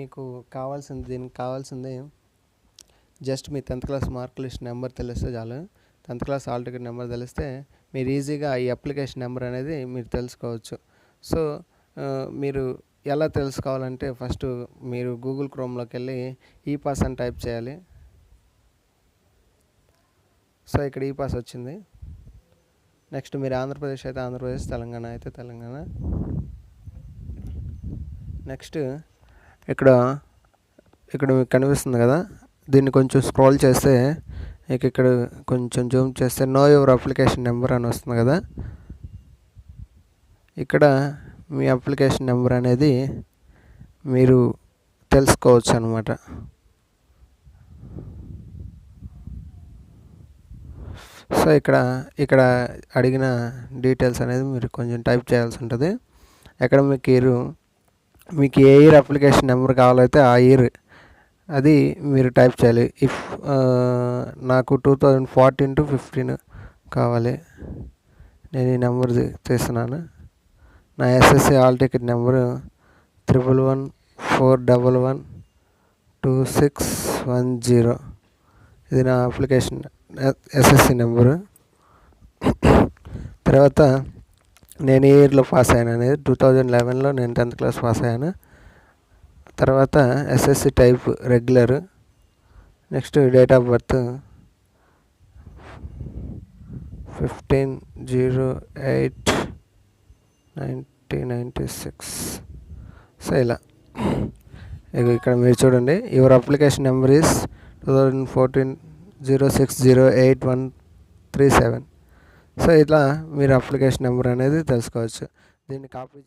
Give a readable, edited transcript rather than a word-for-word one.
మీకు దీనికి కావాల్సింది జస్ట్ మీ 10th class mark list number తెలిస్తే చాలు. 10th class hall ticket number తెలిస్తే మీరు ఈజీగా ఈ అప్లికేషన్ నెంబర్ అనేది మీరు తెలుసుకోవచ్చు. సో మీరు ఎలా తెలుసుకోవాలంటే ఫస్ట్ మీరు గూగుల్ క్రోమ్లోకి వెళ్ళి ఈపాస్ అని టైప్ చేయాలి. సో ఇక్కడ ఈపాస్ వచ్చింది. నెక్స్ట్ మీరు ఆంధ్రప్రదేశ్ అయితే ఆంధ్రప్రదేశ్, తెలంగాణ అయితే తెలంగాణ. నెక్స్ట్ ఇక్కడ మీకు కనిపిస్తుంది కదా, దీన్ని కొంచెం స్క్రోల్ చేస్తే ఇక్కడ కొంచెం జూమ్ చేస్తే నో యువర్ అప్లికేషన్ నెంబర్ అని వస్తుంది కదా. ఇక్కడ మీ అప్లికేషన్ నెంబర్ అనేది మీరు తెలుసుకోవచ్చు అన్నమాట. సో ఇక్కడ అడిగిన డీటెయిల్స్ అనేది మీరు కొంచెం టైప్ చేయాల్సి ఉంటుంది. అకాడమిక్ ఇయర్ మీకు ఏ ఇయర్ అప్లికేషన్ నెంబర్ కావాలైతే ఆ ఇయర్ అది మీరు టైప్ చేయాలి. నాకు 2014 to 15 కావాలి. నేను ఈ నెంబర్ తీస్తున్నాను. నా ఎస్ఎస్సి హాల్ టికెట్ నెంబరు 1114112610. ఇది నా అప్లికేషన్ ఎస్ఎస్సి నెంబరు. తర్వాత నేను ఏ ఇయర్లో పాస్ అయ్యాను అనేది 2011లో నేను 10th క్లాస్ పాస్ అయ్యాను. తర్వాత SSC type regular. Next date of birth 15/08/1996. So ఇలా ఇక్కడ మీరు చూడండి, your application number is 2014-0608-137. So ఇట్లా మీరు అప్లికేషన్ నెంబర్ అనేది తెలుసుకోవచ్చు. దీన్ని కాపీ